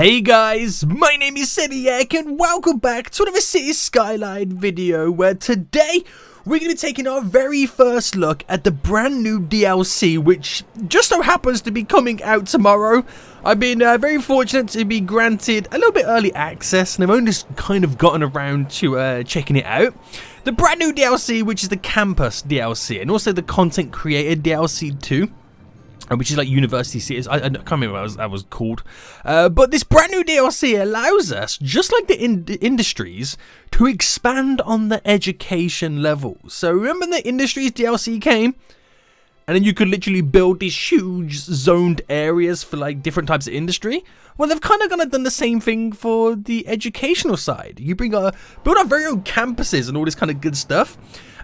Hey guys, my name is Seniac and welcome back to another City Skyline video where today we're going to be taking our very first look at the brand new DLC which just so happens to be coming out tomorrow. I've been very fortunate to be granted a little bit early access and I've only just kind of gotten around to checking it out. The brand new DLC, which is the Campus DLC, and also the Content Creator DLC too. Which is like University Cities. I can't remember what that was called. But this brand new DLC allows us, just like the Industries, to expand on the education level. So remember the Industries DLC came? And then you could literally build these huge zoned areas for like different types of industry. Well, they've kind of done the same thing for the educational side. You build our very own campuses and all this kind of good stuff.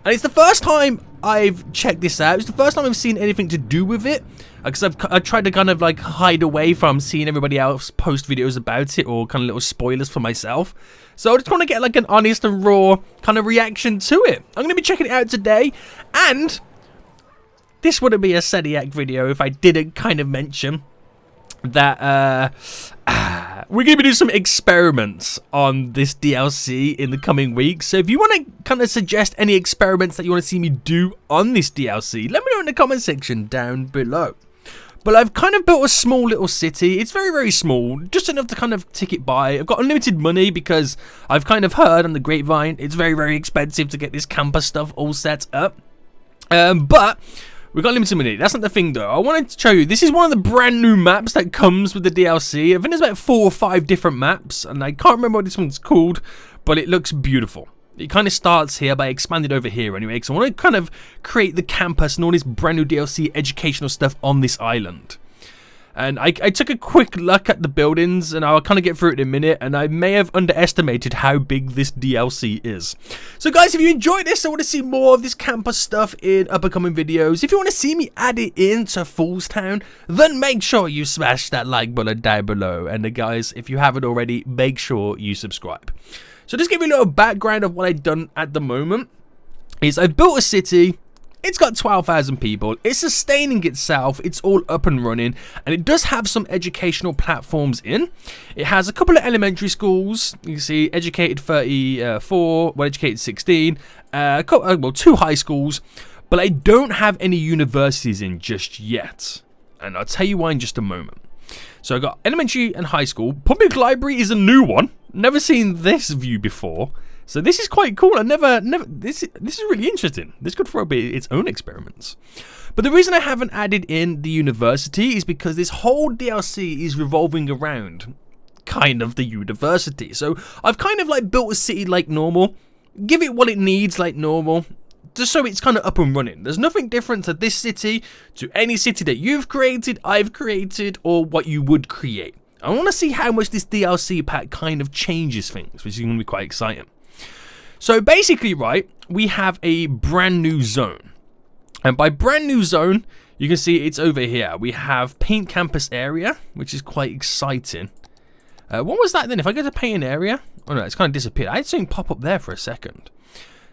And it's the first time I've checked this out. It's the first time I've seen anything to do with it. Because I've tried to kind of like hide away from seeing everybody else post videos about it or kind of little spoilers for myself. So I just want to get like an honest and raw kind of reaction to it. I'm going to be checking it out today. And this wouldn't be a Seniac video if I didn't kind of mention that we're going to be doing some experiments on this DLC in the coming weeks. So if you want to kind of suggest any experiments that you want to see me do on this DLC, let me know in the comment section down below. But I've kind of built a small little city. It's very, very small, just enough to kind of tick it by. I've got unlimited money because I've kind of heard on the grapevine it's very, very expensive to get this campus stuff all set up. But we've got limited money. That's not the thing though. I wanted to show you, this is one of the brand new maps that comes with the DLC. I think there's about 4 or 5 different maps, and I can't remember what this one's called, but it looks beautiful. It kind of starts here, but I expanded over here anyway, because I want to kind of create the campus and all this brand new DLC educational stuff on this island. And I took a quick look at the buildings, and I'll kind of get through it in a minute, and I may have underestimated how big this DLC is. So guys, if you enjoyed this, I want to see more of this campus stuff in upcoming videos. If you want to see me add it into Fool's Town, then make sure you smash that like button down below. And guys, if you haven't already, make sure you subscribe. So just give you a little background of what I've done at the moment. Is I've built a city. It's got 12,000 people, it's sustaining itself, it's all up and running, and it does have some educational platforms in. It has a couple of elementary schools, you can see educated 34, well educated 16, well 2 high schools, but I don't have any universities in just yet, and I'll tell you why in just a moment. So I've got elementary and high school. Public library is a new one, never seen this view before. So this is quite cool. This is really interesting. This could throw up its own experiments. But the reason I haven't added in the university is because this whole DLC is revolving around kind of the university. So I've kind of like built a city like normal, give it what it needs like normal, just so it's kind of up and running. There's nothing different to this city, to any city that you've created, I've created, or what you would create. I want to see how much this DLC pack kind of changes things, which is going to be quite exciting. So basically, right, we have a brand new zone. And by brand new zone, you can see it's over here. We have paint campus area, which is quite exciting. What was that then? If I go to paint area, oh no, it's kind of disappeared. I had something pop up there for a second.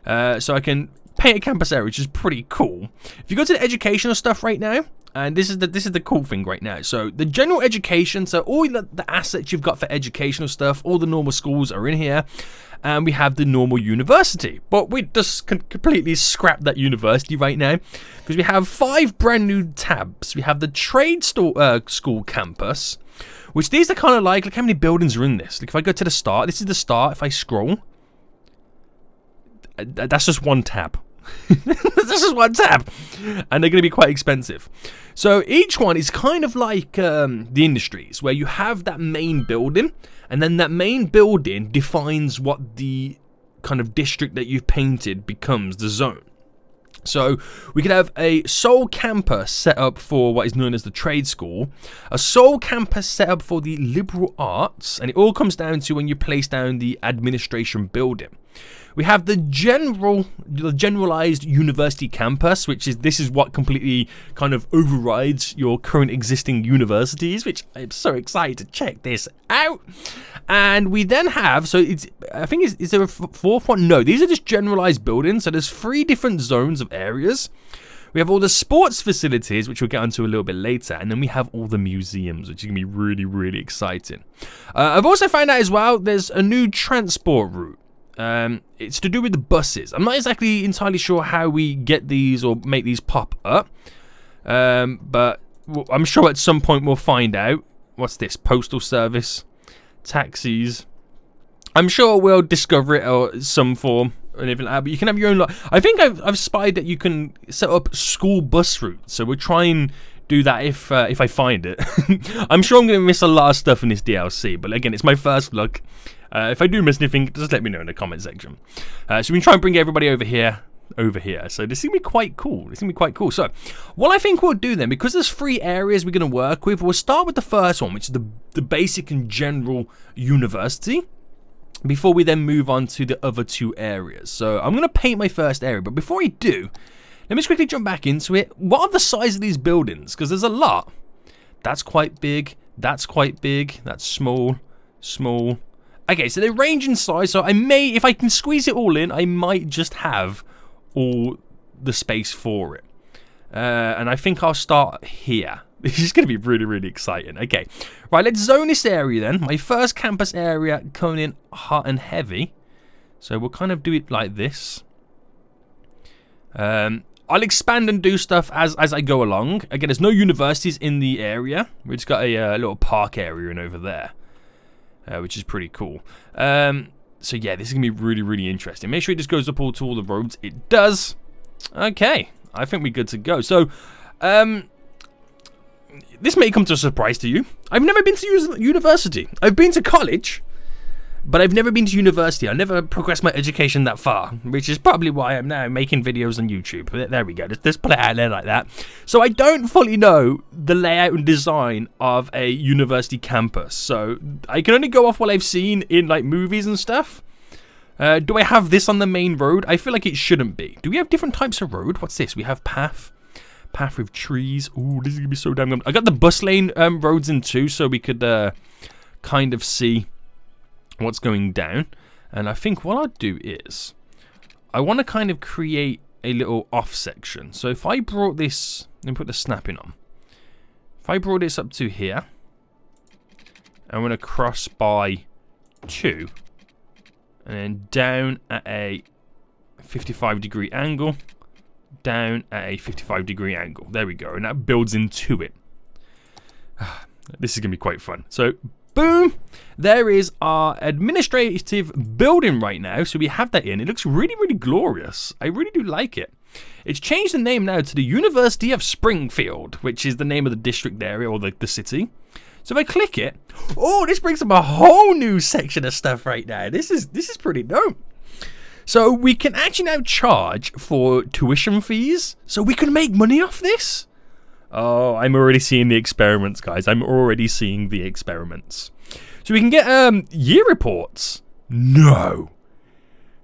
So I can paint a campus area, which is pretty cool. If you go to the educational stuff right now, and this is the cool thing right now. So the general education, so all the assets you've got for educational stuff, all the normal schools are in here. And we have the normal university. But we just completely scrap that university right now. Because we have 5 brand new tabs. We have the trade school campus. Which these are kind of like, look how many buildings are in this. Like if I go to the start, this is the start. If I scroll, that's just one tab. That's just one tab. And they're going to be quite expensive. So each one is kind of like the Industries, where you have that main building, and then that main building defines what the kind of district that you've painted becomes the zone. So we could have a sole campus set up for what is known as the trade school, a sole campus set up for the liberal arts, and it all comes down to when you place down the administration building. We have the generalized university campus, this is what completely kind of overrides your current existing universities, which I'm so excited to check this out. And we then have, so it's, I think, is there a 4th one? No, these are just generalized buildings. So there's 3 different zones of areas. We have all the sports facilities, which we'll get onto a little bit later. And then we have all the museums, which is going to be really, really exciting. I've also found out as well, there's a new transport route. It's to do with the buses. I'm not exactly entirely sure how we get these or make these pop up. But I'm sure at some point we'll find out. What's this? Postal service, taxis. I'm sure we'll discover it or some form or anything like that. But you can have your own. I think I've spied that you can set up school bus routes. So we'll try and do that if I find it. I'm sure I'm going to miss a lot of stuff in this DLC. But again, it's my first look. If I do miss anything, just let me know in the comment section. So we can try and bring everybody over here. So this is going to be quite cool. So what I think we'll do then, because there's 3 areas we're going to work with, we'll start with the first one, which is the basic and general university, before we then move on to the other 2 areas. So I'm going to paint my first area, but before I do, let me just quickly jump back into it. What are the size of these buildings? Because there's a lot. That's quite big. That's quite big. That's small. Okay, so they range in size, so I may, if I can squeeze it all in, I might just have all the space for it. And I think I'll start here. This is going to be really, really exciting. Okay, right, let's zone this area then. My first campus area coming in hot and heavy. So we'll kind of do it like this. I'll expand and do stuff as I go along. Again, there's no universities in the area. We've just got a little park area in over there. Which is pretty cool. So yeah, this is going to be really, really interesting. Make sure it just goes up to all the roads. It does. Okay, I think we're good to go. So, this may come to a surprise to you. I've never been to university. I've been to college, but I've never been to university. I never progressed my education that far, which is probably why I'm now making videos on YouTube. There we go. Let's put it out there like that. So I don't fully know the layout and design of a university campus. So I can only go off what I've seen in like movies and stuff. Do I have this on the main road? I feel like it shouldn't be. Do we have different types of road? What's this? We have path with trees. Ooh, this is gonna be so damn good. I got the bus lane roads in too, so we could kind of see what's going down. And I think what I'll do is I want to kind of create a little off section. So if I brought this and put the snapping on, if I brought this up to here, I'm going to cross by 2 and then down at a 55-degree angle, down at a 55-degree angle. There we go, and that builds into it. This is going to be quite fun. So boom, there is our administrative building right now. So we have that in. It looks really, really glorious. I really do like it. It's changed the name now to the University of Springfield, which is the name of the district area or the city. So if I click it, oh, this brings up a whole new section of stuff right now. This is pretty dope. So we can actually now charge for tuition fees. So we can make money off this. Oh, I'm already seeing the experiments, guys. I'm already seeing the experiments. So we can get year reports. No.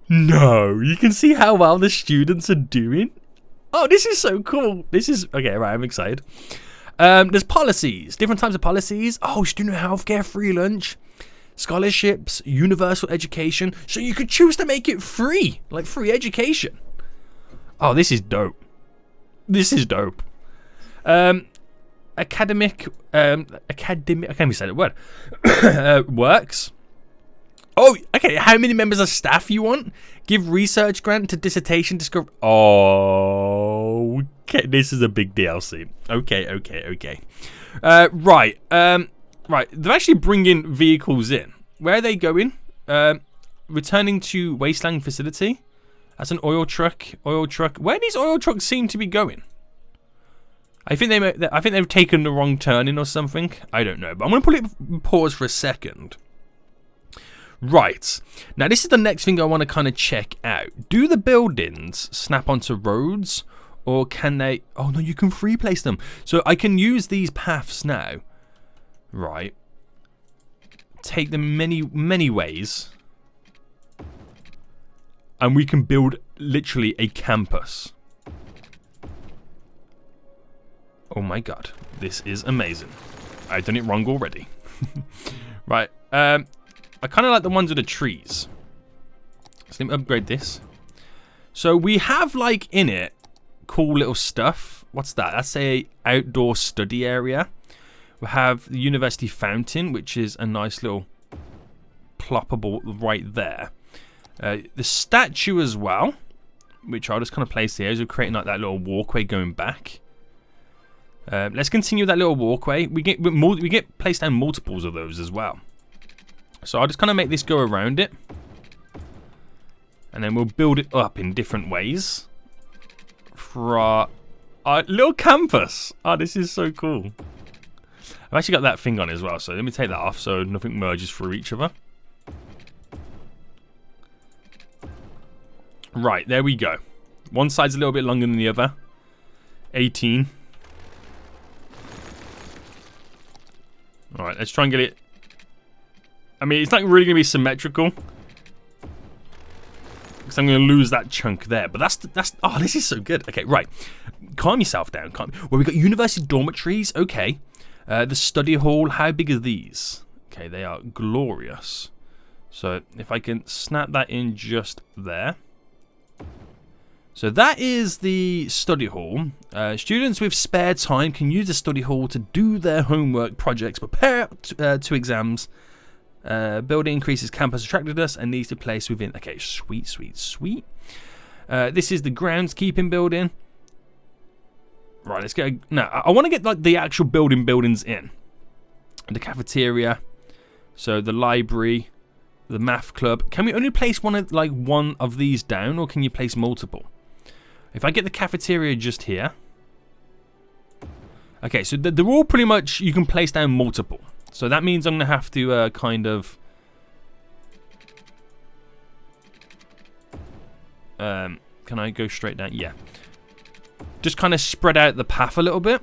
You can see how well the students are doing. Oh, this is so cool. This is... Okay, right, I'm excited. There's policies. Different types of policies. Oh, student healthcare, free lunch, scholarships, universal education. So you could choose to make it free. Like free education. Oh, this is dope. Academic, I can't even say that word. Works. Oh, okay. How many members of staff you want? Give research grant to dissertation discovery. Oh, okay. This is a big DLC. Okay. Right. They're actually bringing vehicles in. Where are they going? Returning to Wasteland facility. That's an oil truck. Where these oil trucks seem to be going? I think they've taken the wrong turning or something. I don't know, but I'm going to pause for a second. Right. Now, this is the next thing I want to kind of check out. Do the buildings snap onto roads, or can they... Oh, no, you can free place them. So I can use these paths now. Right. Take them many ways. And we can build literally a campus. Oh my god, this is amazing. I've done it wrong already. Right, I kind of like the ones with the trees. So let me upgrade this. So we have, like, in it, cool little stuff. What's that? That's a outdoor study area. We have the university fountain, which is a nice little ploppable right there. The statue as well, which I'll just kind of place here, as we're creating like that little walkway going back. Let's continue that little walkway. We get placed down multiples of those as well. So I'll just kind of make this go around it, and then we'll build it up in different ways. For our little campus. Oh, this is so cool. I've actually got that thing on as well, so let me take that off so nothing merges through each other. Right, there we go. One side's a little bit longer than the other. 18. Alright, let's try and get it. I mean, it's not really going to be symmetrical, because I'm going to lose that chunk there. But that's oh, this is so good. Okay, right. Calm yourself down. Well, we've got university dormitories. Okay. The study hall. How big are these? Okay, they are glorious. So if I can snap that in just there. So that is the study hall. Students with spare time can use the study hall to do their homework projects, prepare to exams. Building increases campus attractiveness and needs to place within. Okay, sweet, sweet, sweet. This is the groundskeeping building. Right, let's go. No, I want to get like the actual buildings in. The cafeteria. So the library, the math club. Can we only place one of these down, or can you place multiple? If I get the cafeteria just here. Okay, so they're all pretty much, you can place down multiple. So that means I'm going to have to kind of... can I go straight down? Yeah. Just kind of spread out the path a little bit.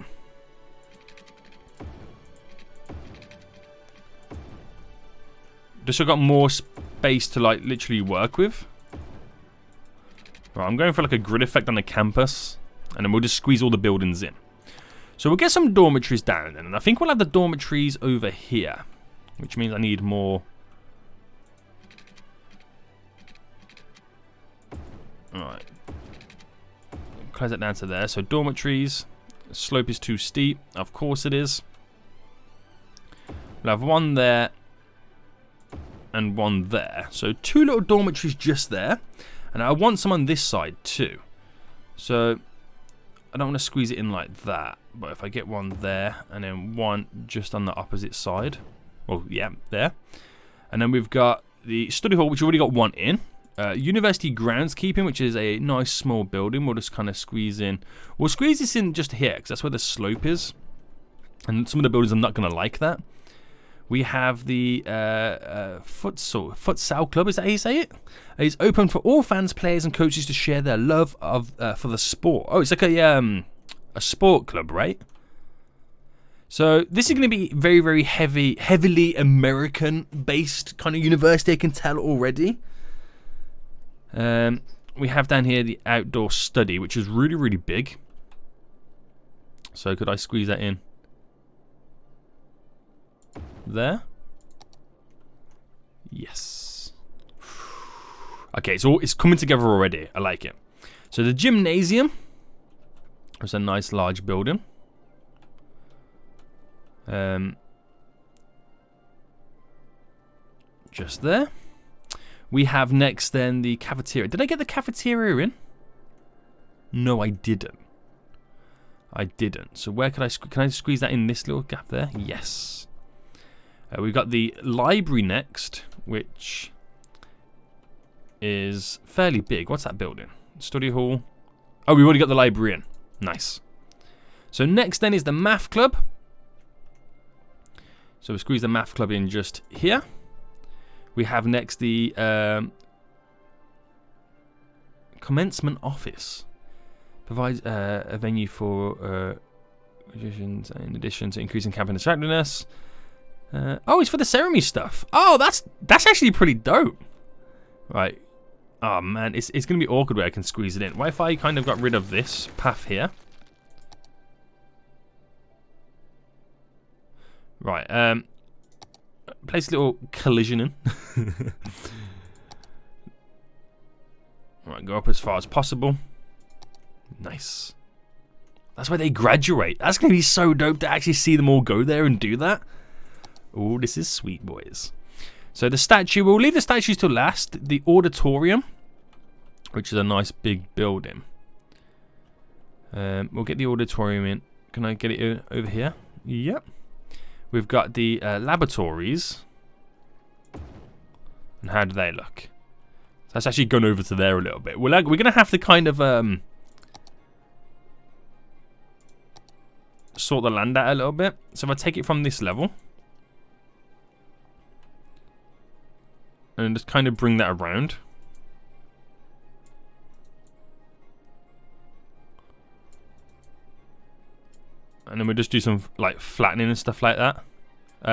Just so I've got more space to like literally work with. Right, I'm going for like a grid effect on the campus. And then we'll just squeeze all the buildings in. So we'll get some dormitories down then. And I think we'll have the dormitories over here. Which means I need more. Alright. Close that down to there. So dormitories. The slope is too steep. Of course it is. We'll have one there. And one there. So 2 little dormitories just there. And I want some on this side too. So I don't want to squeeze it in like that. But if I get one there and then one just on the opposite side. Well, yeah, there. And then we've got the study hall, which we've already got one in. University groundskeeping, which is a nice small building. We'll just kind of squeeze in. We'll squeeze this in just here because that's where the slope is. And some of the buildings are not going to like that. We have the futsal club. Is that how you say it? It's open for all fans, players, and coaches to share their love of for the sport. Oh, it's like a sport club, right? So this is going to be very, very heavily American-based kind of university. I can tell already. We have down here the outdoor study, which is really, really big. So could I squeeze that in? There. Yes. Okay, so it's coming together already. I like it. So the gymnasium. It's a nice large building. Just there. We have next then the cafeteria. Did I get the cafeteria in? No, I didn't. I didn't. So where could can I squeeze that in this little gap there? Yes. We've got the library next, which is fairly big. What's that building? Study hall. Oh, we've already got the library in. Nice. So next then is the math club. So we squeeze the math club in just here. We have next the commencement office. Provides a venue for magicians in addition to increasing campus attractiveness. Oh, it's for the ceremony stuff. Oh, that's actually pretty dope. Right. Oh, man. It's going to be awkward where I can squeeze it in. What if I kind of got rid of this path here? Right. Place a little collision in. Right, go up as far as possible. Nice. That's where they graduate. That's going to be so dope to actually see them all go there and do that. Oh, this is sweet, boys. So the statue, we'll leave the statues to last. The auditorium, which is a nice big building. We'll get the auditorium in. Can I get it over here? Yep. We've got the laboratories. And how do they look? So that's actually gone over to there a little bit. We're going to have to kind of sort the land out a little bit. So if I take it from this level and just kind of bring that around. And then we'll just do some like flattening and stuff like that.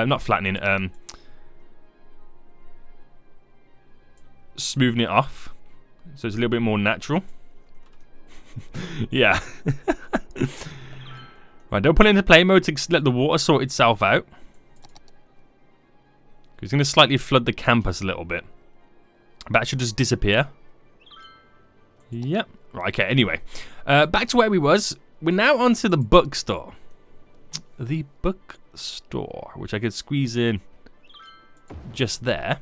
Not flattening, smoothing it off so it's a little bit more natural. Yeah. Right, don't put it into play mode to let the water sort itself out. It's going to slightly flood the campus a little bit. That should just disappear. Yep. Right, okay, anyway. Back to where we was. We're now onto the bookstore. The bookstore, which I could squeeze in just there.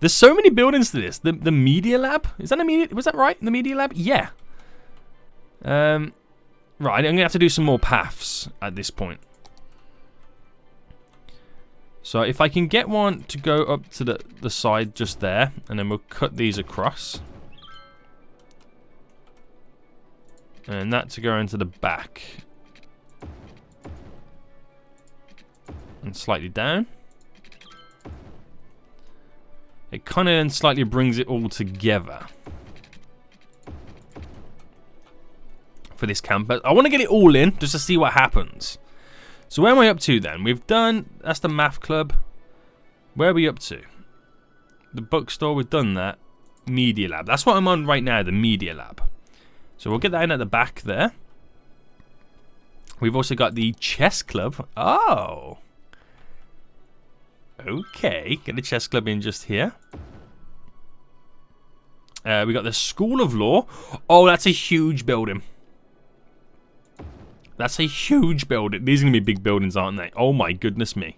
There's so many buildings to this. The media lab? Is that a media? Was that right? The media lab? Yeah. Right, I'm going to have to do some more paths at this point. So if I can get one to go up to the side just there, and then we'll cut these across. And that to go into the back. And slightly down. It kind of slightly brings it all together. For this campus. I want to get it all in just to see what happens. So where am I up to then? We've done, that's the math club. Where are we up to? The bookstore, we've done that. Media lab. That's what I'm on right now, the media lab. So we'll get that in at the back there. We've also got the chess club. Oh. Okay. Get the chess club in just here. We got the School of Law. Oh, that's a huge building. That's a huge building. These are going to be big buildings, aren't they? Oh my goodness me.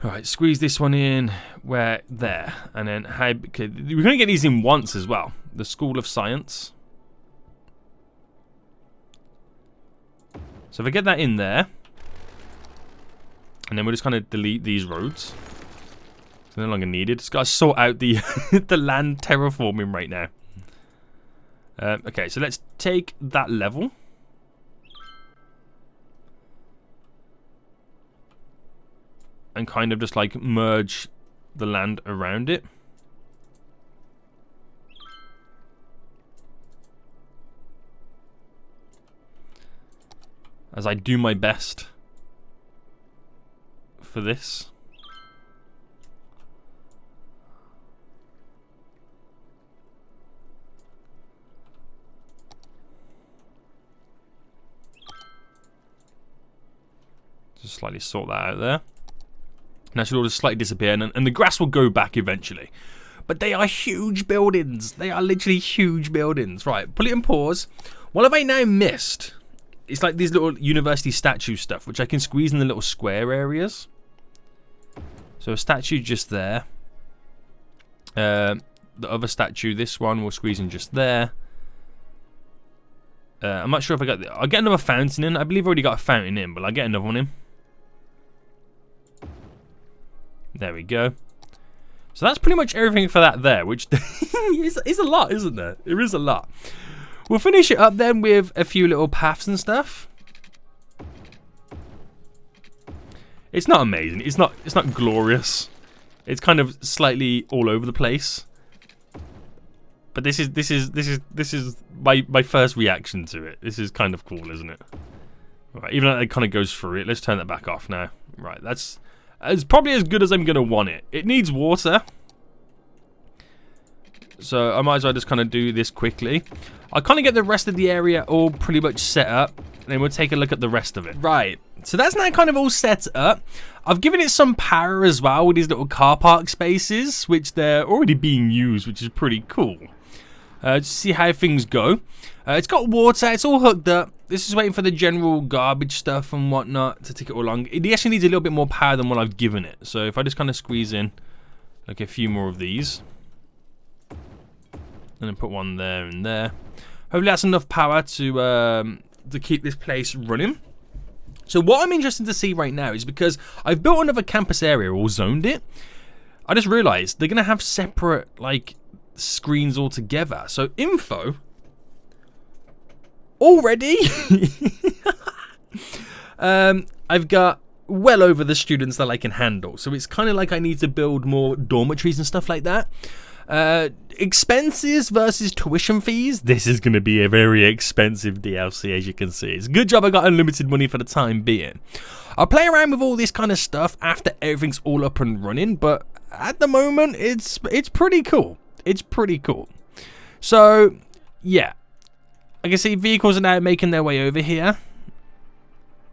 Alright, squeeze this one in. Where? There. And then, okay, we're going to get these in once as well. The School of Science. So if I get that in there. And then we'll just kind of delete these roads. It's no longer needed. Just got to sort out the, the land terraforming right now. Okay, so let's take that level. And kind of just like merge the land around it. As I do my best for this. Just slightly sort that out there. And that should all just slightly disappear, and the grass will go back eventually. But they are huge buildings. They are literally huge buildings. Right, put it in pause. What have I now missed? It's like these little university statue stuff, which I can squeeze in the little square areas. So a statue just there. The other statue, this one, we'll squeeze in just there. I'm not sure if I'll get another fountain in. I believe I already got a fountain in, but I'll get another one in. There we go. So that's pretty much everything for that there, which is a lot, isn't there? There is a lot. We'll finish it up then with a few little paths and stuff. It's not amazing. It's not glorious. It's kind of slightly all over the place. But this is my first reaction to it. This is kind of cool, isn't it? Right, even though it kind of goes through it. Let's turn that back off now. Right, that's probably as good as I'm gonna want it. It needs water. So I might as well just kind of do this quickly. I'll kind of get the rest of the area all pretty much set up. And then we'll take a look at the rest of it. Right. So that's now kind of all set up. I've given it some power as well with these little car park spaces, which they're already being used, which is pretty cool. To see how things go. It's got water. It's all hooked up. This is waiting for the general garbage stuff and whatnot to tick it all along. It actually needs a little bit more power than what I've given it. So if I just kind of squeeze in like a few more of these, and then put one there and there. Hopefully that's enough power to keep this place running. So what I'm interested to see right now is, because I've built another campus area or zoned it, I just realized they're going to have separate like screens altogether. So info already I've got well over the students that I can handle. So it's kind of like I need to build more dormitories and stuff like that. Expenses versus tuition fees. This is going to be a very expensive DLC, as you can see. It's a good job I got unlimited money for the time being. I'll play around with all this kind of stuff after everything's all up and running, but at the moment it's pretty cool. It's pretty cool. So yeah, I can see vehicles are now making their way over here.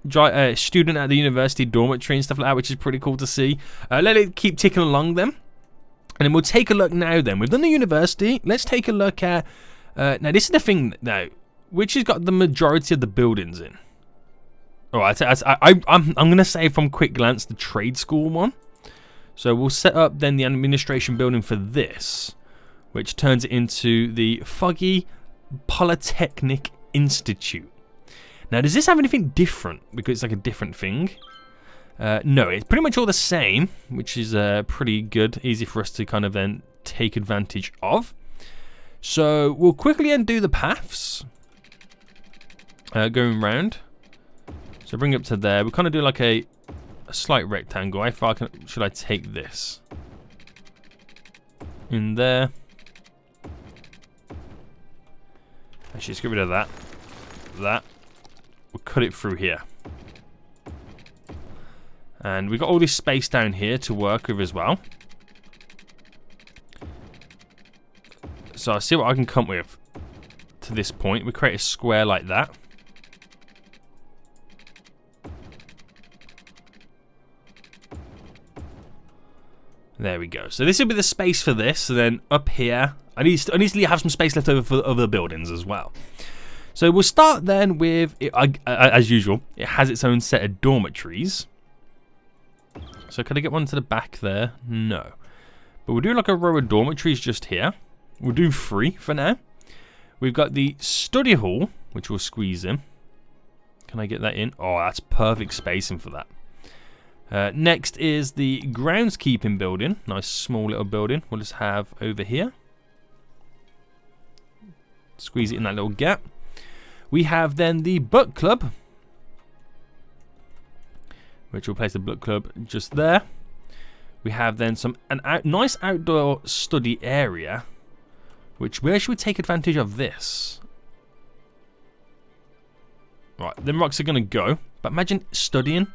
Student at the university dormitory and stuff like that, which is pretty cool to see. Let it keep ticking along then. And then we'll take a look now then. We've done the university. Let's take a look at... now, this is the thing now. Which has got the majority of the buildings in? Alright, I'm going to say from quick glance the trade school one. So we'll set up then the administration building for this, which turns it into the Foggy Polytechnic Institute. Now, does this have anything different? Because it's like a different thing. No, it's pretty much all the same, which is pretty good. Easy for us to kind of then take advantage of. So we'll quickly undo the paths. Going round. So bring it up to there. We'll kind of do like a slight rectangle. How far should I take this? In there. Actually, let's get rid of that. That. We'll cut it through here. And we've got all this space down here to work with as well. So I'll see what I can come with to this point. We create a square like that. There we go. So this will be the space for this. And then up here, I need to have some space left over for other buildings as well. So we'll start then with, as usual, it has its own set of dormitories. So can I get one to the back there? No. But we'll do like a row of dormitories just here. We'll do 3 for now. We've got the study hall, which we'll squeeze in. Can I get that in? Oh, that's perfect spacing for that. Next is the groundskeeping building. Nice small little building. We'll just have over here. Squeeze it in that little gap. We have then the book club, which will place the book club just there. We have then nice outdoor study area, which, where should we take advantage of this? Right, them rocks are going to go, but imagine studying.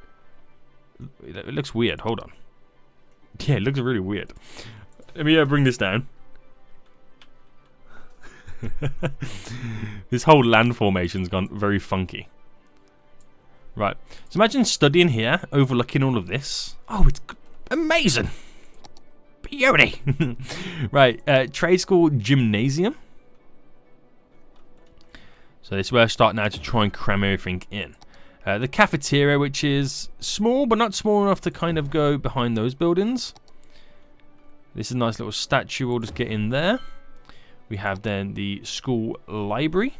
It looks weird, hold on. Yeah, it looks really weird. Let me bring this down. This whole land formation's gone very funky. Right, so imagine studying here, overlooking all of this. Oh, it's amazing. Beauty. Right, trade school gymnasium. So this is where I start now to try and cram everything in. The cafeteria, which is small, but not small enough to kind of go behind those buildings. This is a nice little statue, we'll just get in there. We have then the school library.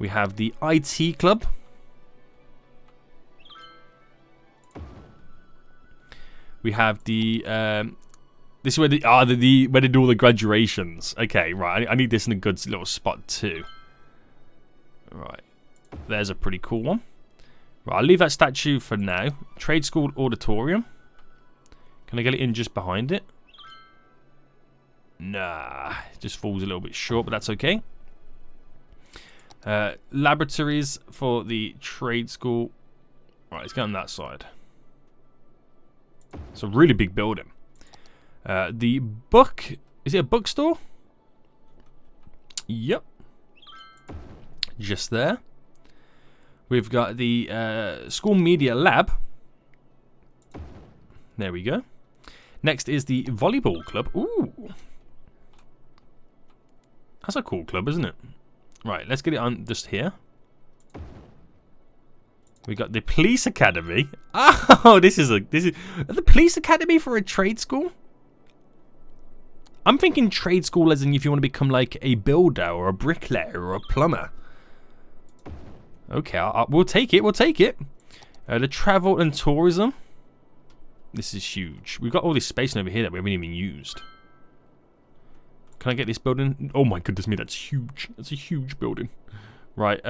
We have the IT club. We have the this is where where they do all the graduations. Okay, right. I need this in a good little spot too. Right, there's a pretty cool one. Right, I'll leave that statue for now. Trade school auditorium. Can I get it in just behind it? Nah, it just falls a little bit short, but that's okay. Laboratories for the trade school. Right, let's get on that side. It's a really big building. The book, is it a bookstore? Yep. Just there. We've got the school media lab. There we go. Next is the volleyball club. Ooh. That's a cool club, isn't it? Right, let's get it on just here. We got the police academy. Oh, this is the police academy for a trade school. I'm thinking trade school as in if you want to become like a builder or a bricklayer or a plumber. Okay, we'll take it. We'll take it. The travel and tourism. This is huge. We've got all this space over here that we haven't even used. Can I get this building? Oh my goodness me, that's huge. That's a huge building. Right,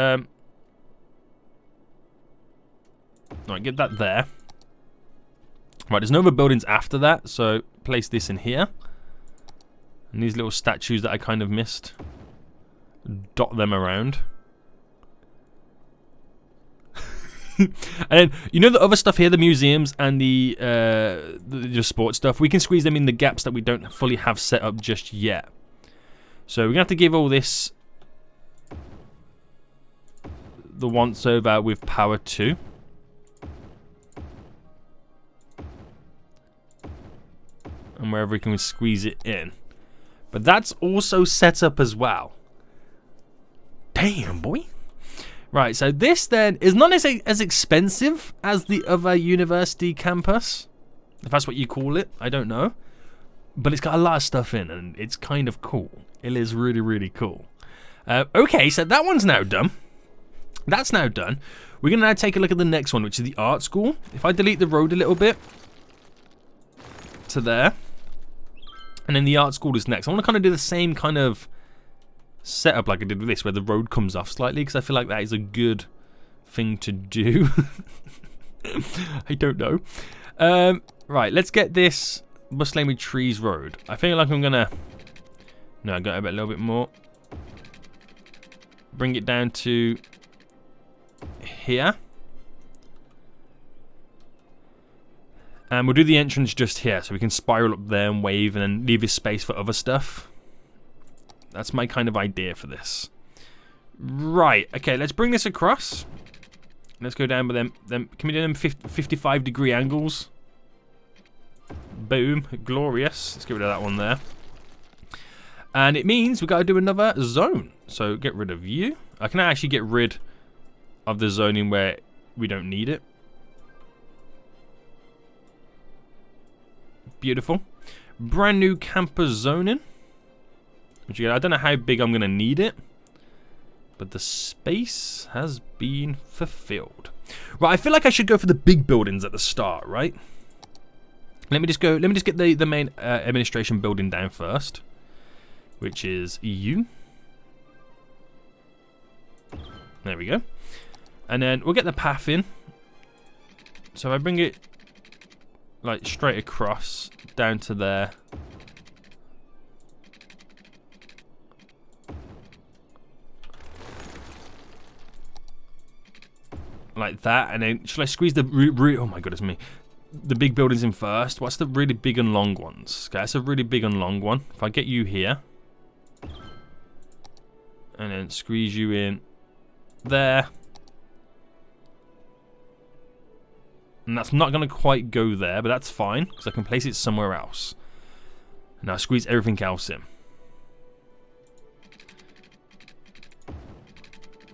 Right, get that there. Right, there's no other buildings after that, so place this in here. And these little statues that I kind of missed, dot them around. And then, you know the other stuff here, the museums and the sports stuff, we can squeeze them in the gaps that we don't fully have set up just yet. So we're going to have to give all this the once over with power 2. And wherever we can squeeze it in. But that's also set up as well. Damn, boy. Right, so this then is not as expensive as the other university campus. If that's what you call it, I don't know. But it's got a lot of stuff in and it's kind of cool. It is really, really cool. Okay, so that one's now done. That's now done. We're going to now take a look at the next one, which is the art school. If I delete the road a little bit to there. And then the art school is next. I want to kind of do the same kind of setup like I did with this, where the road comes off slightly, because I feel like that is a good thing to do. I don't know. Right, let's get this bus lane with trees road. I feel like I'm gonna go a little bit more. Bring it down to here. And we'll do the entrance just here, so we can spiral up there and wave and then leave this space for other stuff. That's my kind of idea for this. Right, okay, let's bring this across. Let's go down with them. Can we do them 55-degree angles? Boom, glorious. Let's get rid of that one there. And it means we've got to do another zone. So get rid of you. I can actually get rid of the zoning where we don't need it. Beautiful. Brand new campus zoning. Which again, I don't know how big I'm going to need it. But the space has been fulfilled. Right, I feel like I should go for the big buildings at the start, right? Let me just get the main administration building down first. Which is you. There we go. And then we'll get the path in. So if I bring it like straight across down to there. Like that, and then shall I squeeze the oh my goodness me, the big buildings in first? What's the really big and long ones? Okay, that's a really big and long one. If I get you here and then squeeze you in there. And that's not going to quite go there, but that's fine, because I can place it somewhere else. And now squeeze everything else in.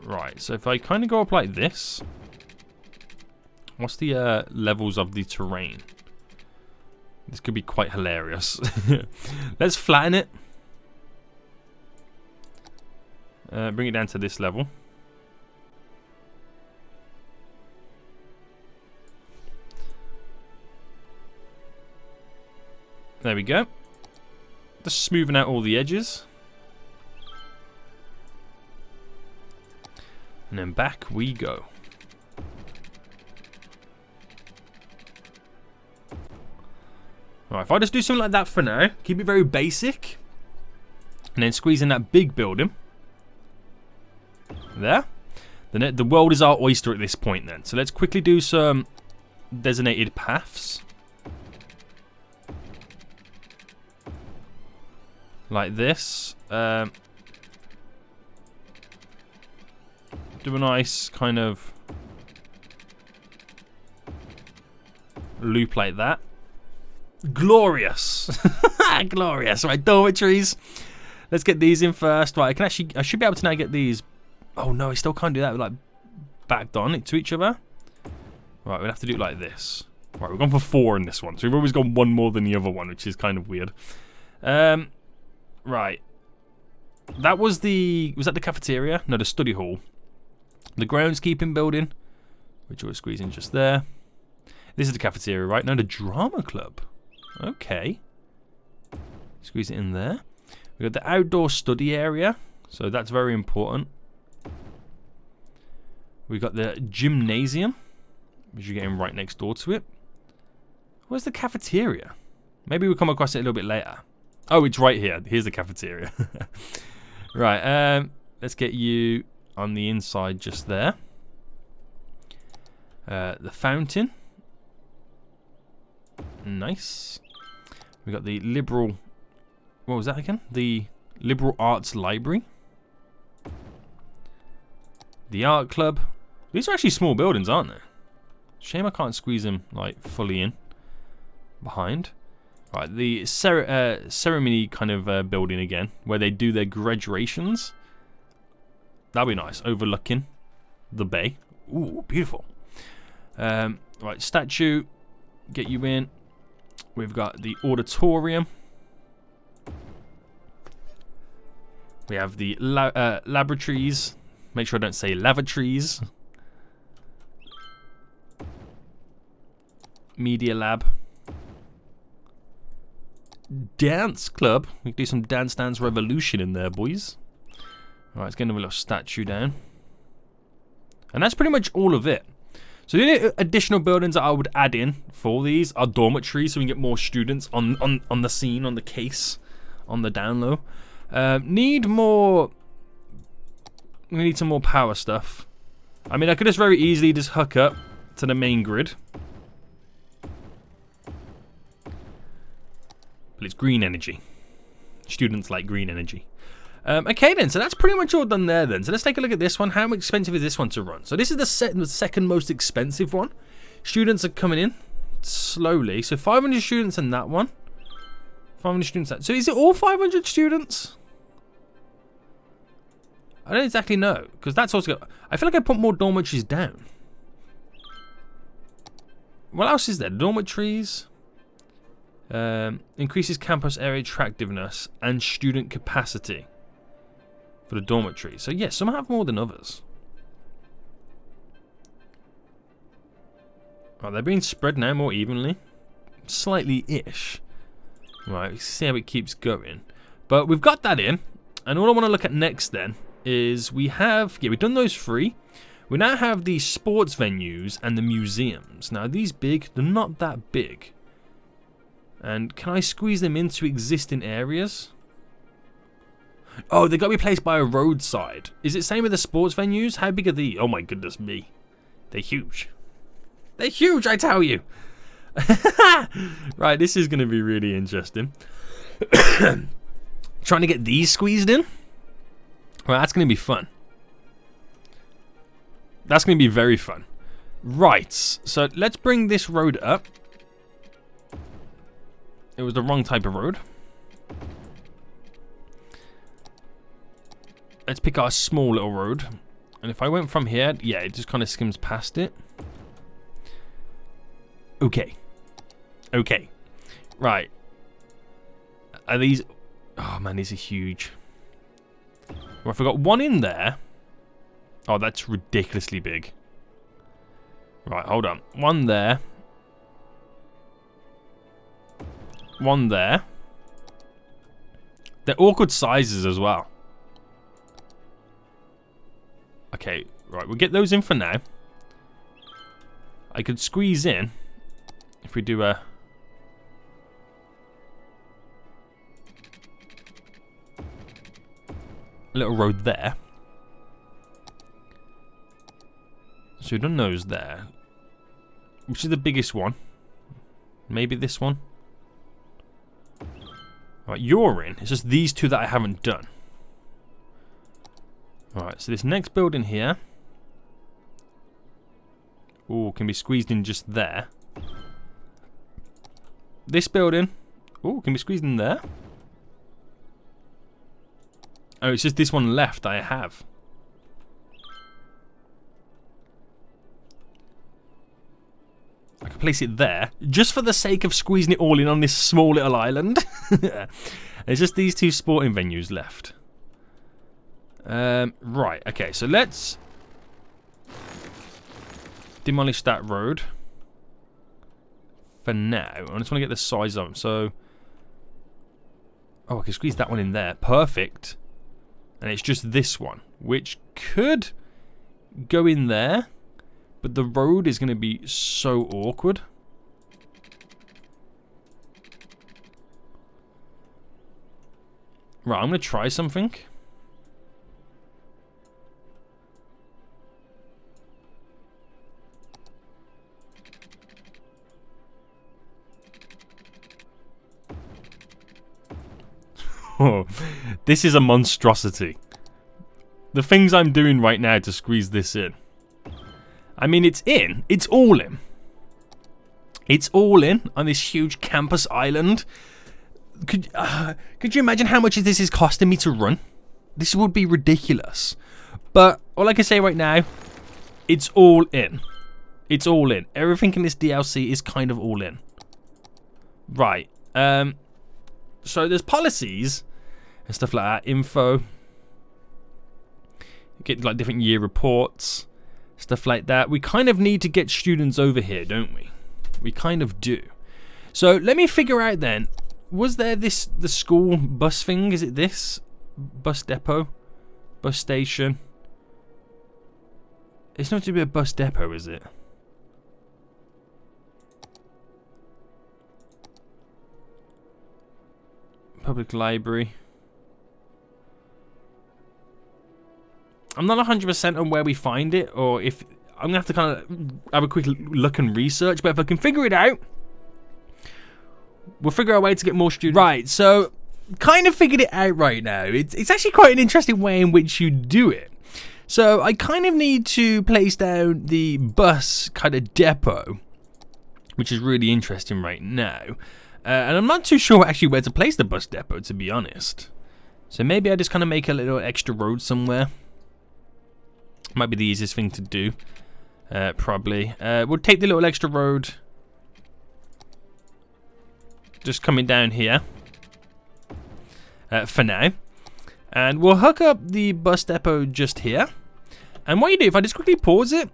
Right, so if I kind of go up like this. What's the levels of the terrain? This could be quite hilarious. Let's flatten it. Bring it down to this level. There we go. Just smoothing out all the edges. And then back we go. Alright, if I just do something like that for now, keep it very basic, and then squeeze in that big building. There. The world is our oyster at this point then. So let's quickly do some designated paths. Like this. Do a nice kind of loop like that. Glorious. Glorious. Right, dormitories. Let's get these in first. Right, I should be able to now get these. Oh no, I still can't do that. We're like backed on it to each other. Right, we'll have to do it like this. Right, we've gone for 4 in this one, so we've always gone one more than the other one, which is kind of weird. Right. That was that the cafeteria? No, the study hall. The groundskeeping building, which we'll squeeze in just there. This is the cafeteria, right? No, the drama club. Okay. Squeeze it in there. We've got the outdoor study area, so that's very important. We've got the gymnasium, which you're getting right next door to it. Where's the cafeteria? Maybe we'll come across it a little bit later. Oh, it's right here. Here's the cafeteria. Right, let's get you on the inside just there. The fountain. Nice. We got the liberal... What was that again? The liberal arts library. The art club. These are actually small buildings, aren't they? Shame I can't squeeze them like fully in behind. Right, the ceremony kind of building again, where they do their graduations. That'll be nice, overlooking the bay. Ooh, beautiful. Right, statue, get you in. We've got the auditorium. We have the laboratories. Make sure I don't say lavatories. Media lab. Dance club. We can do some Dance Dance Revolution in there, boys. Alright, let's get another little statue down. And that's pretty much all of it. So the only additional buildings that I would add in for these are dormitories, so we can get more students on the scene, on the case, on the down low. Need more... We need some more power stuff. I mean, I could just very easily just hook up to the main grid. But it's green energy. Students like green energy. Okay then, so that's pretty much all done there then. So let's take a look at this one. How expensive is this one to run? So this is the second most expensive one. Students are coming in slowly. So 500 students in that one. 500 students. So is it all 500 students? I don't exactly know, because that's also got... I feel like I put more dormitories down. What else is there? Dormitories. Increases campus area attractiveness and student capacity for the dormitory. So yes, some have more than others. Right, they're being spread now more evenly. Slightly-ish. Right, let's see how it keeps going. But we've got that in. And all I want to look at next then is we have... Yeah, we've done those 3. We now have the sports venues and the museums. Now, are these big? They're not that big. And can I squeeze them into existing areas? Oh, they've got to be placed by a roadside. Is it same with the sports venues? How big are these? Oh my goodness me. They're huge. They're huge, I tell you. Right, this is going to be really interesting. Trying to get these squeezed in? Well, that's going to be fun. That's going to be very fun. Right, so let's bring this road up. It was the wrong type of road. Let's pick our small little road. And if I went from here, yeah, it just kind of skims past it. Okay. Okay. Right. Are these... Oh, man, these are huge. Well, if I got one in there... Oh, that's ridiculously big. Right, hold on. One there. One there. They're awkward sizes as well. Okay, right, we'll get those in for now. I could squeeze in if we do a little road there. So we've done those there. Which is the biggest one? Maybe this one? Right, you're in. It's just these 2 that I haven't done. Alright, so this next building here. Ooh, can be squeezed in just there. This building. Ooh, can be squeezed in there. Oh, it's just this one left I have. I can place it there, just for the sake of squeezing it all in on this small little island. There's just these two sporting venues left. Right, okay, so let's demolish that road for now. I just want to get the size of them. So, oh, I can squeeze that one in there. Perfect. And it's just this one, which could go in there, but the road is going to be so awkward. Right, I'm going to try something. Oh, this is a monstrosity. The things I'm doing right now to squeeze this in. I mean, it's in. It's all in. It's all in on this huge campus island. Could you imagine how much this is costing me to run? This would be ridiculous. But all I can say right now, it's all in. It's all in. Everything in this DLC is kind of all in. Right. So there's policies and stuff like that. Info. You get like different year reports. Stuff like that. We kind of need to get students over here, don't we? We kind of do. So let me figure out then. Was there the school bus thing? Is it this? Bus depot? Bus station? It's not to be a bus depot, is it? Public library. I'm not 100% on where we find it, or if I'm gonna have to kind of have a quick look and research. But if I can figure it out, we'll figure out a way to get more students. Right. So, kind of figured it out right now. It's actually quite an interesting way in which you do it. So I kind of need to place down the bus kind of depot, which is really interesting right now. And I'm not too sure actually where to place the bus depot, to be honest. So maybe I just kind of make a little extra road somewhere. Might be the easiest thing to do, probably. We'll take the little extra road, just coming down here, for now. And we'll hook up the bus depot just here. And what you do, if I just quickly pause it,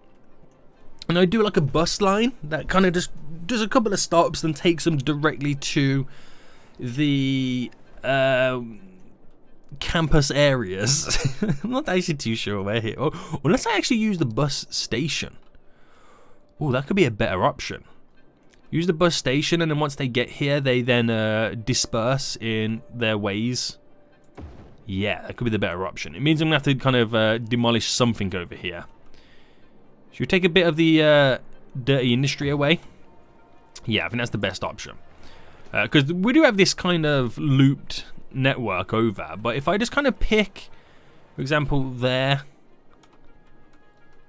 and I do like a bus line that kind of just does a couple of stops and takes them directly to the campus areas. I'm not actually too sure where here. Oh, unless I actually use the bus station. Oh, that could be a better option. Use the bus station, and then once they get here, they then disperse in their ways. Yeah, that could be the better option. It means I'm going to have to kind of demolish something over here. Should we take a bit of the dirty industry away? Yeah, I think that's the best option. Because we do have this kind of looped network over. But if I just kind of pick, for example, there,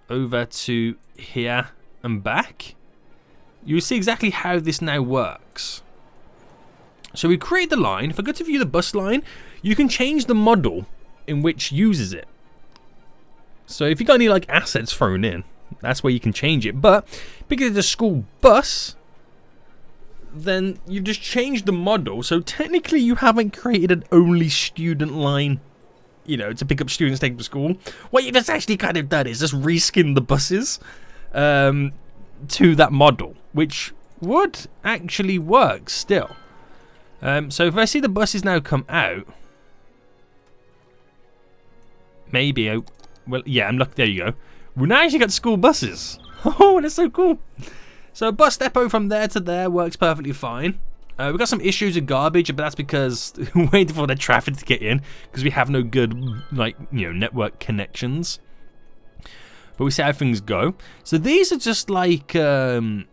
over to here and back, you will see exactly how this now works. So we create the line. If I go to view the bus line, you can change the model in which uses it. So if you got any like assets thrown in, that's where you can change it. But because it's a school bus, then you've just changed the model. So technically you haven't created an only student line, you know, to pick up students to take to school. What you've just actually kind of done is just reskin the buses to that model, which would actually work still. So if I see the buses now come out, maybe, well, yeah, I'm lucky. There you go. We now actually got school buses. Oh, that's so cool. So bus depot from there to there works perfectly fine. We've got some issues with garbage, but that's because we're waiting for the traffic to get in because we have no good, like, you know, network connections. But we see how things go. So these are just like, this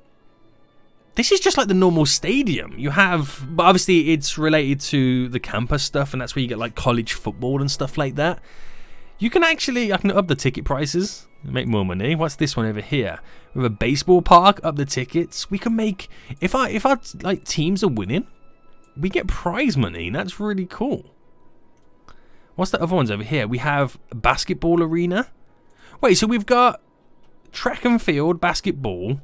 is just like the normal stadium. You have, but obviously it's related to the campus stuff, and that's where you get like college football and stuff like that. You can actually, I can up the ticket prices, make more money. What's this one over here? We have a baseball park, up the tickets. We can make, if our like teams are winning, we get prize money. That's really cool. What's the other ones over here? We have a basketball arena. Wait, so we've got track and field, basketball,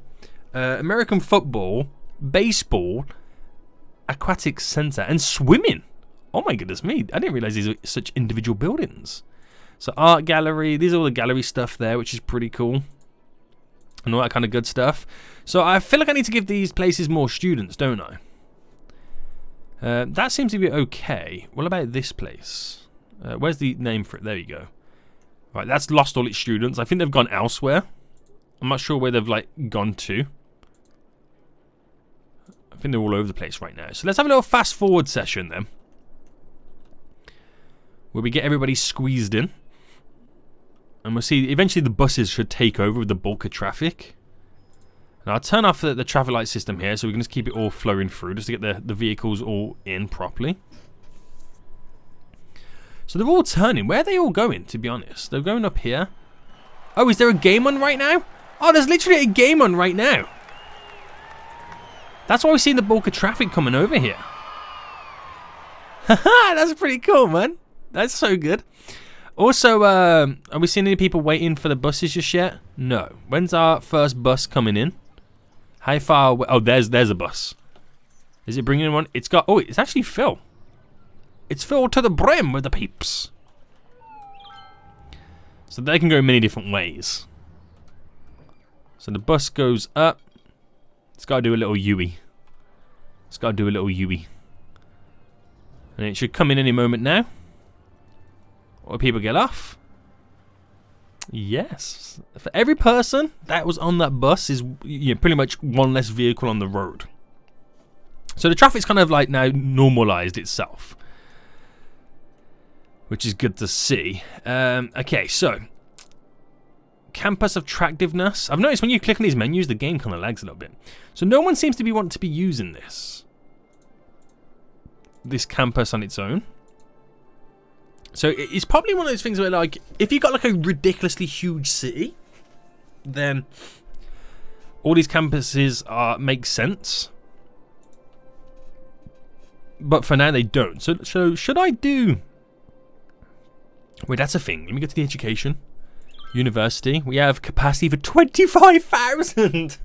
American football, baseball, aquatic center, and swimming. Oh my goodness me. I didn't realize these are such individual buildings. So art gallery. These are all the gallery stuff there, which is pretty cool. And all that kind of good stuff. So I feel like I need to give these places more students, don't I? That seems to be okay. What about this place? Where's the name for it? There you go. Right, that's lost all its students. I think they've gone elsewhere. I'm not sure where they've like gone to. I think they're all over the place right now. So let's have a little fast forward session then, where we get everybody squeezed in. And we'll see, eventually the buses should take over with the bulk of traffic. Now I'll turn off the traffic light system here so we can just keep it all flowing through, just to get the vehicles all in properly. So they're all turning. Where are they all going, to be honest? They're going up here. Oh, is there a game on right now? Oh, there's literally a game on right now. That's why we're seeing the bulk of traffic coming over here. Haha, that's pretty cool, man. That's so good. Also, are we seeing any people waiting for the buses just yet? No. When's our first bus coming in? How far away? Oh, there's a bus. Is it bringing one? It's got... Oh, it's actually full. It's filled to the brim with the peeps. So they can go many different ways. So the bus goes up. It's got to do a little U-ey. It's got to do a little U-ey. And it should come in any moment now. Or people get off. Yes. For every person that was on that bus is pretty much one less vehicle on the road. So the traffic's kind of like now normalized itself, which is good to see. Okay, so campus attractiveness. I've noticed when you click on these menus, the game kind of lags a little bit. So no one seems to want to be using this campus on its own. So it's probably one of those things where, like, if you got like a ridiculously huge city, then all these campuses make sense. But for now, they don't. So should I do... Wait, that's a thing. Let me get to the education. University. We have capacity for 25,000.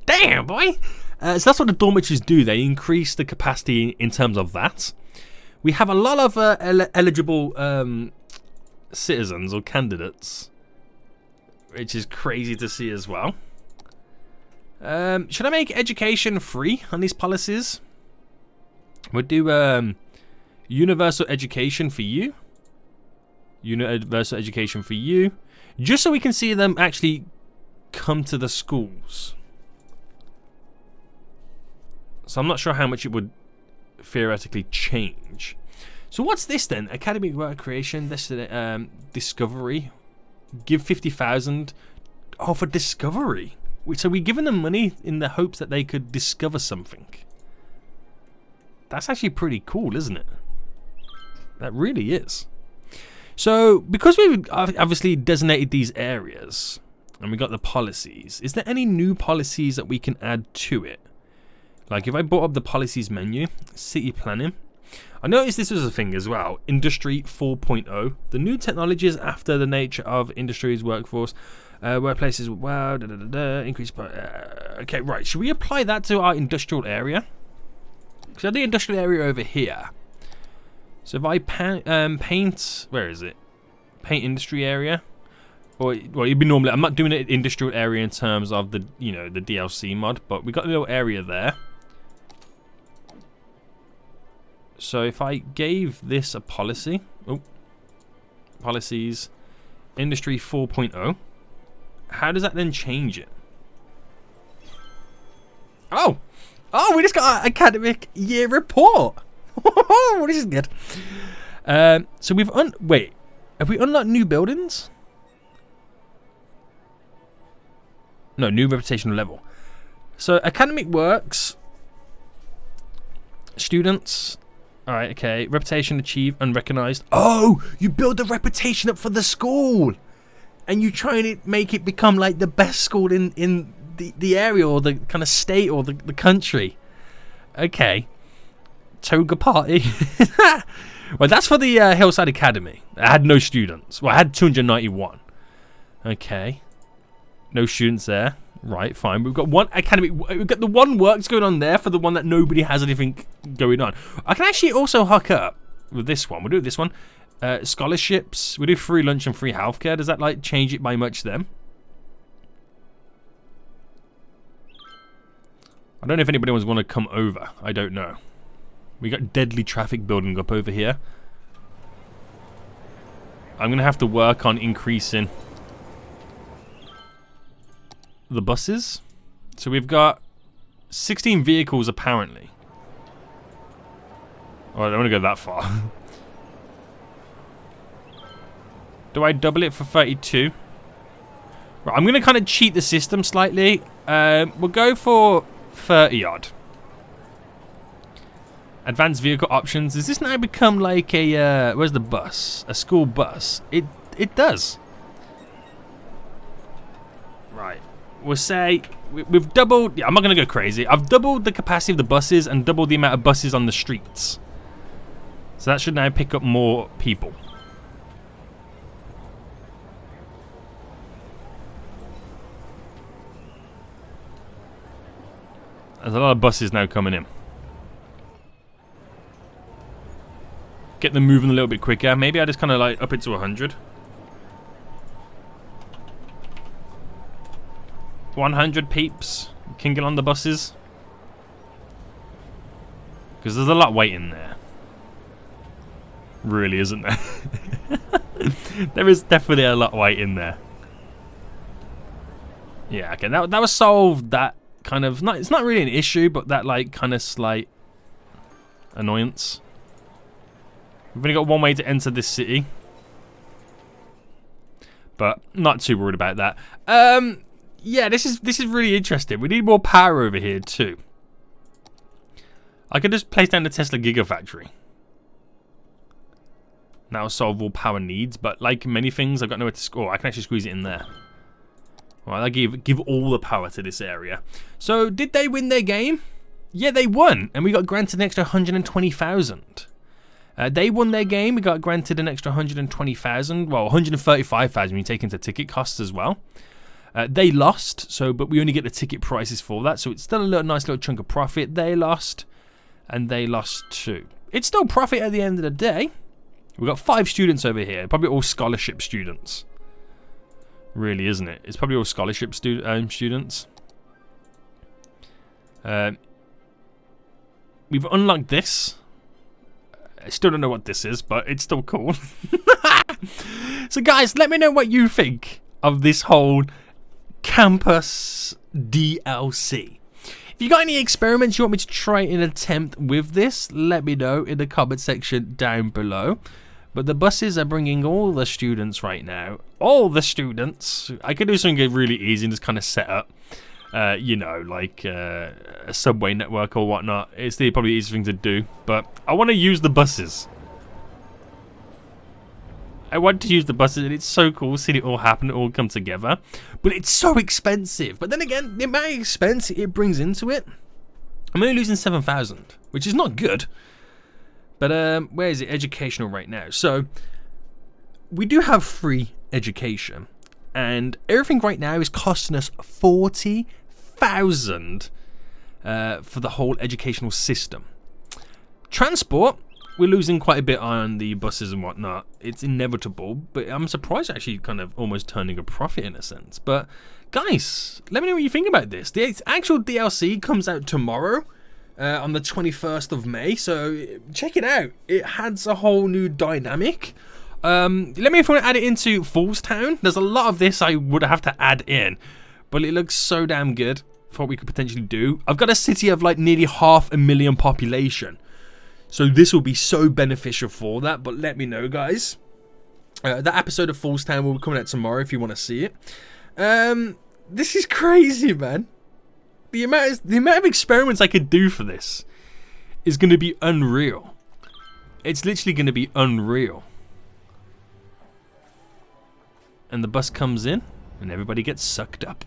Damn, boy. So that's what the dormitories do. They increase the capacity in terms of that. We have a lot of eligible citizens or candidates, which is crazy to see as well. Should I make education free on these policies? We'll do universal education for you. Universal education for you. Just so we can see them actually come to the schools. So I'm not sure how much it would theoretically change. So what's this then? Academic work creation, discovery. Give 50,000. Oh, for discovery. So we're giving them money in the hopes that they could discover something. That's actually pretty cool, isn't it? That really is. So because we've obviously designated these areas and we got the policies, is there any new policies that we can add to it? Like if I brought up the policies menu, city planning, I noticed this was a thing as well. Industry 4.0, the new technologies after the nature of industry's workforce, workplaces, wow, increase. Okay, right. Should we apply that to our industrial area? Because I have the industrial area over here. So if I paint, where is it? Paint industry area. Or well, it'd be normally. I'm not doing it industrial area in terms of the the DLC mod, but we got a little area there. So if I gave this a policy, policies, industry 4.0, how does that then change it? Oh, we just got our academic year report. This is good. So we've have we unlocked new buildings? No, new reputational level. So academic works, students. All right, okay. Reputation achieved, unrecognized. Oh, you build the reputation up for the school, and you try and make it become like the best school in the area or the kind of state or the country. Okay, toga party. Well, that's for the Hillside Academy. I had no students. Well, I had 291. Okay. No students there. Right, fine. We've got one academy. We've got the one works going on there for the one that nobody has anything going on. I can actually also hook up with this one. We'll do this one. Scholarships. We do free lunch and free healthcare. Does that like change it by much then? I don't know if anybody want to come over. I don't know. We got deadly traffic building up over here. I'm going to have to work on increasing the buses. So we've got 16 vehicles apparently. Oh, I don't want to go that far. Do I double it for 32? Right, I'm going to kind of cheat the system slightly. We'll go for 30 odd. Advanced vehicle options. Does this now become like a where's the bus? A school bus. It does. Right. We'll say we've doubled. Yeah, I'm not gonna go crazy. I've doubled the capacity of the buses and doubled the amount of buses on the streets. So that should now pick up more people. There's a lot of buses now coming in. Get them moving a little bit quicker. Maybe I just kind of like up it to 100. 100 peeps can get on the buses. Because there's a lot waiting there. Really, isn't there? There is definitely a lot waiting there. Yeah, okay, that was solved. That kind of, it's not really an issue, but that like kind of slight annoyance. We've only got one way to enter this city, but not too worried about that. Yeah, this is really interesting. We need more power over here too. I could just place down the Tesla Gigafactory. That'll solve all power needs, but like many things, I've got nowhere to score. I can actually squeeze it in there. Right, I give all the power to this area. So, did they win their game? Yeah, they won, and we got granted an extra 120,000. They won their game. We got granted an extra 120,000. Well, 135,000 when you take into ticket costs as well. They lost, but we only get the ticket prices for that, so it's still a nice little chunk of profit. They lost, and they lost too. It's still profit at the end of the day. We've got 5 students over here, probably all scholarship students. Really, isn't it? It's probably all scholarship students. We've unlocked this. I still don't know what this is, but it's still cool. So guys, let me know what you think of this whole campus DLC. If you got any experiments you want me to try and attempt with this, let me know in the comment section down below. But the buses are bringing all the students right now. All the students. I could do something really easy and just kind of set up, you know, like a subway network or whatnot. It's probably the easiest thing to do. But I want to use the buses. I want to use the buses, and it's so cool seeing it all happen, it all come together. But it's so expensive. But then again, the amount of expense it brings into it, I'm only losing 7,000, which is not good. But where is it? Educational right now. So we do have free education, and everything right now is costing us 40,000 for the whole educational system. Transport, we're losing quite a bit on the buses and whatnot. It's inevitable, but I'm surprised actually kind of almost turning a profit in a sense. But guys, let me know what you think about this. The actual DLC comes out tomorrow. On the 21st of May, so check it out. It adds a whole new dynamic. Let me know if you want to add it into Foolstown. There's a lot of this I would have to add in, but it looks so damn good for what we could potentially do. I've got a city of like nearly 500,000 population, so this will be so beneficial for that. But let me know, guys. That episode of Foolstown will be coming out tomorrow if you want to see it. This is crazy, man. The amount of experiments I could do for this is going to be unreal. It's literally going to be unreal. And the bus comes in, and everybody gets sucked up.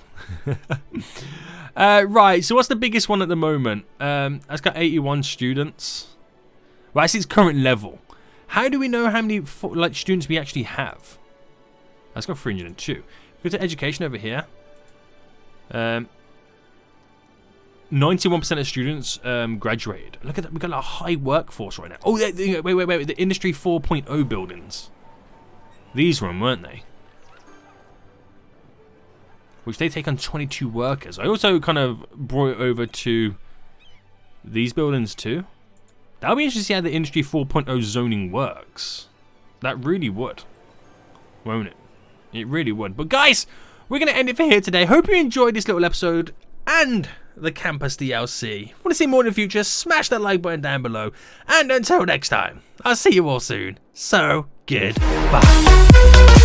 Right, so what's the biggest one at the moment? It's got 81 students. Well, that's its current level. How do we know how many like students we actually have? Let's go 302. Go to education over here. 91% of students graduated. Look at that. We've got a high workforce right now. Oh, wait. The Industry 4.0 buildings. These were them, weren't they? Which they take on 22 workers. I also kind of brought it over to these buildings too. That'll be interesting to see how the Industry 4.0 zoning works. That really would. Won't it? It really would. But guys, we're going to end it for here today. Hope you enjoyed this little episode and the campus DLC. Want to see more in the future? Smash that like button down below. And until next time, I'll see you all soon. So, goodbye.